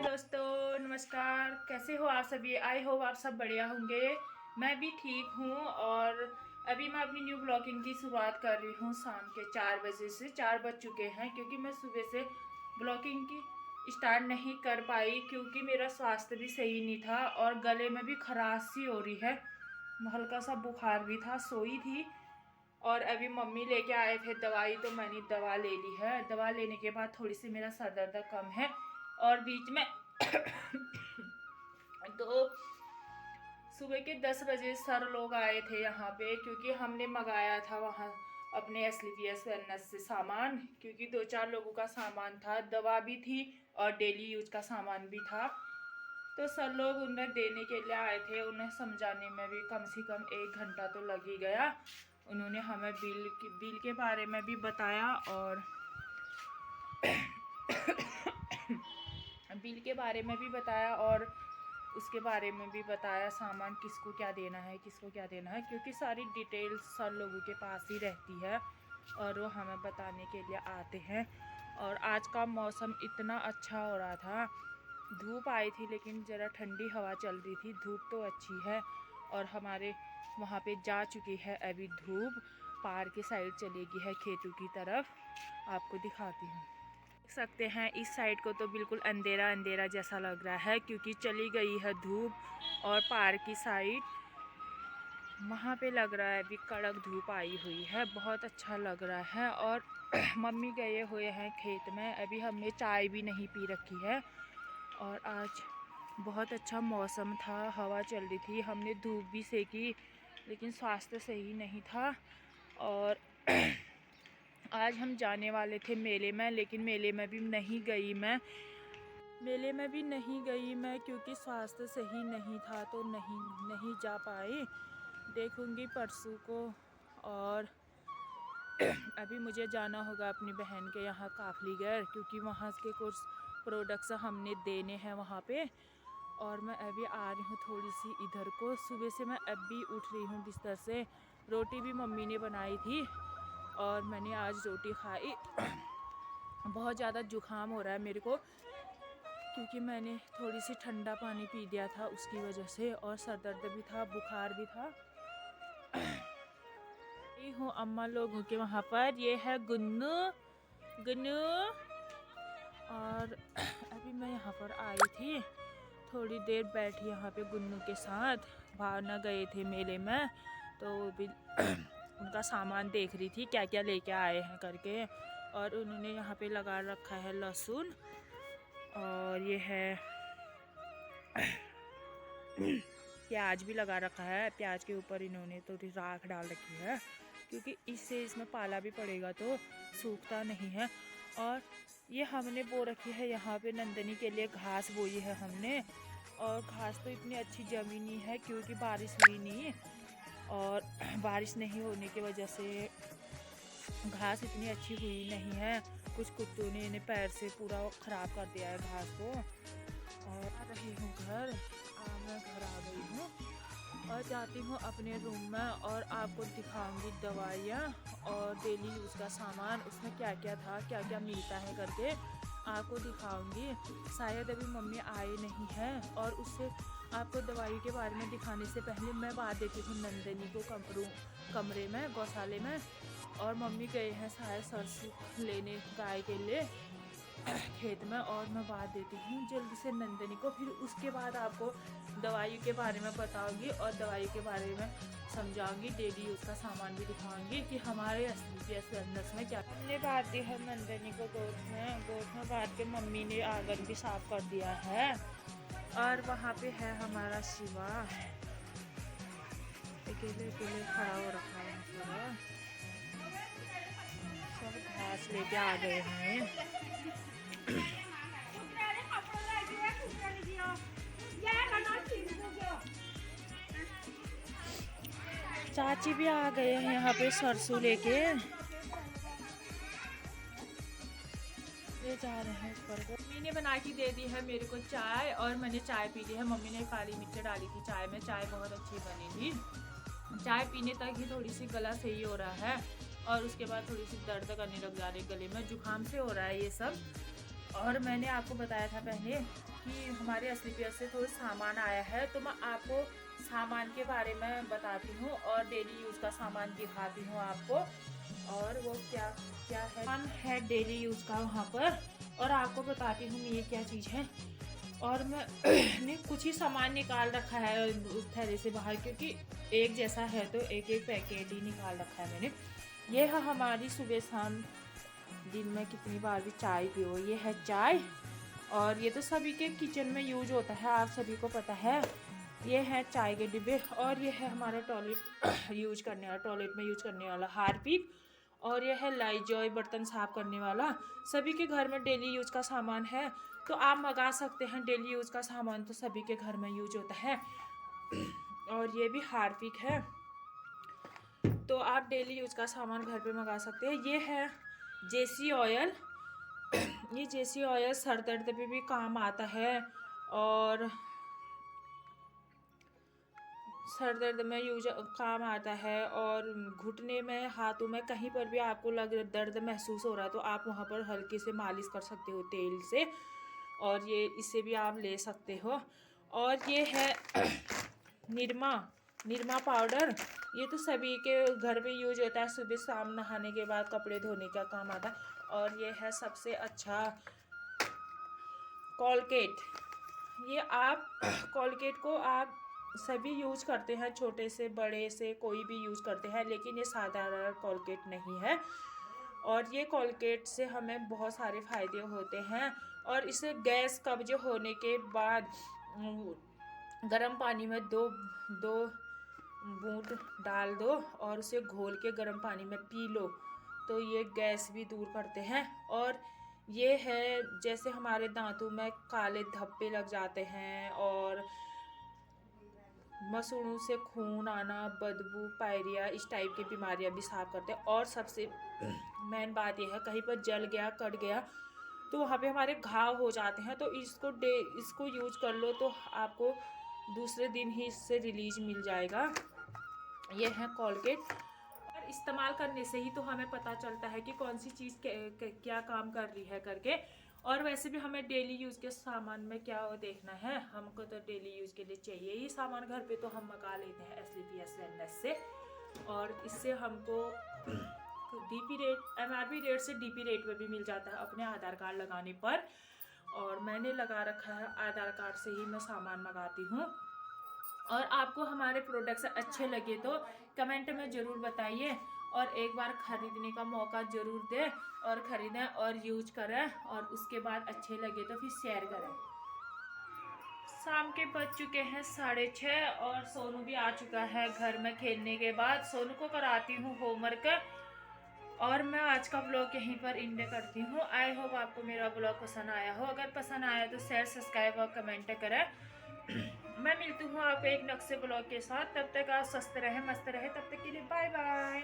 दोस्तों नमस्कार, कैसे हो आप सभी। आई होप आप सब बढ़िया होंगे। मैं भी ठीक हूँ और अभी मैं अपनी न्यू ब्लॉगिंग की शुरुआत कर रही हूँ शाम के 4 बजे से। 4 बज चुके हैं क्योंकि मैं सुबह से ब्लॉगिंग की स्टार्ट नहीं कर पाई क्योंकि मेरा स्वास्थ्य भी सही नहीं था और गले में भी खराश सी हो रही है, हल्का सा बुखार भी था, सोई थी। और अभी मम्मी लेके आए थे दवाई, तो मैंने दवा ले ली है। दवा लेने के बाद थोड़ी सी मेरा सर दर्द कम है। और बीच में तो सुबह के 10 बजे सर लोग आए थे यहाँ पे क्योंकि हमने मंगाया था वहाँ अपने SLVS वेलनेस से सामान, क्योंकि 2-4 लोगों का सामान था, दवा भी थी और डेली यूज का सामान भी था। तो सर लोग उन्हें देने के लिए आए थे। उन्हें समझाने में भी कम से कम 1 घंटा तो लग ही गया। उन्होंने हमें बिल के बारे में भी बताया और बिल के बारे में भी बताया और उसके बारे में भी बताया सामान किसको क्या देना है, किसको क्या देना है, क्योंकि सारी डिटेल्स सर लोगों के पास ही रहती है और वो हमें बताने के लिए आते हैं। और आज का मौसम इतना अच्छा हो रहा था, धूप आई थी लेकिन ज़रा ठंडी हवा चल रही थी। धूप तो अच्छी है और हमारे वहाँ पे जा चुकी है अभी धूप, पार के साइड चलेगी है खेतों की तरफ। आपको दिखाती हूँ, देख सकते हैं इस साइड को तो बिल्कुल अंधेरा अंधेरा जैसा लग रहा है क्योंकि चली गई है धूप। और पार की साइड वहाँ पे लग रहा है अभी कड़क धूप आई हुई है, बहुत अच्छा लग रहा है। और मम्मी गए हुए हैं खेत में, अभी हमने चाय भी नहीं पी रखी है। और आज बहुत अच्छा मौसम था, हवा चल रही थी, हमने धूप भी सेकी लेकिन स्वास्थ्य सही नहीं था। और आज हम जाने वाले थे मेले में, लेकिन मेले में भी नहीं गई मैं क्योंकि स्वास्थ्य सही नहीं था, तो नहीं जा पाए। देखूंगी परसों को। और अभी मुझे जाना होगा अपनी बहन के यहाँ काफलीगढ़, क्योंकि वहाँ के कुछ प्रोडक्ट्स हमने देने हैं वहाँ पे। और मैं अभी आ रही हूँ थोड़ी सी इधर को। सुबह से मैं अभी उठ रही हूँ बिस्तर से। रोटी भी मम्मी ने बनाई थी और मैंने आज रोटी खाई। बहुत ज़्यादा जुकाम हो रहा है मेरे को क्योंकि मैंने थोड़ी सी ठंडा पानी पी दिया था उसकी वजह से, और सर दर्द भी था, बुखार भी था। हूँ अम्मा लोगों के वहाँ पर। ये है गुन्नू गुन्नू। और अभी मैं यहाँ पर आई थी, थोड़ी देर बैठी यहाँ पे गुन्नू के साथ। भावना गए थे मेले में तो भी उनका सामान देख रही थी क्या क्या लेके आए हैं करके। और उन्होंने यहाँ पे लगा रखा है लहसुन, और ये है प्याज भी लगा रखा है। प्याज के ऊपर इन्होंने थोड़ी राख डाल रखी है क्योंकि इससे इसमें पाला भी पड़ेगा तो सूखता नहीं है। और ये हमने बो रखी है यहाँ पे नंदनी के लिए, घास बोई है हमने। और घास तो इतनी अच्छी जमी नहीं है क्योंकि बारिश हुई नहीं, और बारिश नहीं होने की वजह से घास इतनी अच्छी हुई नहीं है। कुछ कुत्तों ने इन्हें पैर से पूरा ख़राब कर दिया है घास को। और आ रही हूँ घर, मैं घर आ गई हूँ और जाती हूँ अपने रूम में और आपको दिखाऊंगी दवाइयाँ और डेली यूज़ का सामान, उसमें क्या क्या था, क्या क्या मिलता है करके आपको दिखाऊंगी। शायद अभी मम्मी आई नहीं है, और उससे आपको दवाई के बारे में दिखाने से पहले मैं बात देती हूँ नंदनी को कमरे में, गौशाले में। और मम्मी गए हैं शायद सरसों लेने गाय के लिए खेत में, और मैं बात देती हूँ जल्दी से नंदनी को। फिर उसके बाद आपको दवाई के बारे में बताऊंगी और दवाई के बारे में समझाऊंगी, डेली यूज़ का सामान भी दिखाऊंगी कि हमारे SLVS वेलनेस में क्या। हमने बात दी है नंदनी को गोद में बात के मम्मी ने आंगन भी साफ कर दिया है। और वहाँ पे है हमारा शिवा, अकेले अकेले खड़ा हो रखा है पूरा। सब घास लेके आ गए हैं। चाची भी आ गए हैं यहाँ पे सरसों लेके, ले जा रहे हैं ऊपर को। मम्मी ने बना के दे दी है मेरे को चाय, और मैंने चाय पी ली है। मम्मी ने काली मिर्च डाली थी चाय में, चाय बहुत अच्छी बनी थी। चाय पीने तक ही थोड़ी सी गला सही हो रहा है और उसके बाद थोड़ी सी दर्द करने लग जा रही है गले में, जुकाम से हो रहा है ये सब। और मैंने आपको बताया था पहले कि हमारे असली पेयर से थोड़ा सामान आया है, तो मैं आपको सामान के बारे में बताती हूँ और डेली यूज़ का सामान दिखाती हूँ आपको। और वो क्या क्या है सामान है डेली यूज़ का वहाँ पर, और आपको बताती हूँ ये क्या चीज़ है। और मैं ने कुछ ही सामान निकाल रखा है थैले से बाहर, क्योंकि एक जैसा है तो एक एक पैकेट ही निकाल रखा है मैंने। ये है हमारी सुबह शाम दिन में कितनी बार भी चाय पियो, ये है चाय। और ये तो सभी के किचन में यूज होता है, आप सभी को पता है। ये है चाय के डिब्बे, और ये है हमारा टॉयलेट यूज करने वाला, टॉयलेट में यूज करने वाला हार्पिक। और ये है लाइजॉय बर्तन साफ करने वाला। सभी के घर में डेली यूज का सामान है, तो आप मंगा सकते हैं। डेली यूज का सामान तो सभी के घर में यूज होता है। और ये भी हार्पिक है, तो आप डेली यूज का सामान घर पे मंगा सकते हैं। ये है जेसी ऑयल। ये जेसी ऑयल सर दर्द पे भी काम आता है, और सर दर्द में यूज काम आता है। और घुटने में, हाथों में, कहीं पर भी आपको दर्द महसूस हो रहा है तो आप वहाँ पर हल्के से मालिश कर सकते हो तेल से, और ये इसे भी आप ले सकते हो। और ये है निरमा पाउडर। ये तो सभी के घर में यूज होता है, सुबह शाम नहाने के बाद कपड़े धोने का काम आता है। और ये है सबसे अच्छा कोलगेट। ये आप कोलगेट को आप सभी यूज करते हैं, छोटे से बड़े से कोई भी यूज करते हैं, लेकिन ये साधारण कोलगेट नहीं है। और ये कोलगेट से हमें बहुत सारे फायदे होते हैं। और इसे गैस कब्ज होने के बाद गर्म पानी में दो बूंद डाल दो और उसे घोल के गर्म पानी में पी लो, तो ये गैस भी दूर करते हैं। और ये है जैसे हमारे दांतों में काले धब्बे लग जाते हैं, और मसूड़ों से खून आना, बदबू, पायरिया, इस टाइप की बीमारियां भी साफ करते हैं। और सबसे मेन बात यह है, कहीं पर जल गया, कट गया, तो वहाँ पे हमारे घाव हो जाते हैं, तो इसको यूज कर लो तो आपको दूसरे दिन ही इससे रिलीज मिल जाएगा। ये है कोलगेट। और इस्तेमाल करने से ही तो हमें पता चलता है कि कौन सी चीज़ क्या काम कर रही है करके। और वैसे भी हमें डेली यूज़ के सामान में क्या देखना है, हमको तो डेली यूज़ के लिए चाहिए ही सामान घर पे, तो हम मंगा लेते हैं SLPS वेलनेस से। और इससे हमको DP रेट, MRP रेट से DP रेट में भी मिल जाता है अपने आधार कार्ड लगाने पर। और मैंने लगा रखा है, आधार कार्ड से ही मैं सामान मंगाती हूँ। और आपको हमारे प्रोडक्ट्स अच्छे लगे तो कमेंट में ज़रूर बताइए, और एक बार ख़रीदने का मौका ज़रूर दें, और ख़रीदें और यूज करें, और उसके बाद अच्छे लगे तो फिर शेयर करें। शाम के बज चुके हैं 6:30, और सोनू भी आ चुका है घर में खेलने के बाद। सोनू को कराती हूँ होमवर्क, और मैं आज का ब्लॉग यहीं पर एंड करती हूँ। आई होप आपको मेरा ब्लॉग पसंद आया हो। अगर पसंद आया तो शेयर, सब्सक्राइब और कमेंट करें। मैं मिलती हूँ आपको एक नक्शे ब्लॉग के साथ। तब तक आप स्वस्थ रहे, मस्त रहे। तब तक के लिए बाय बाय।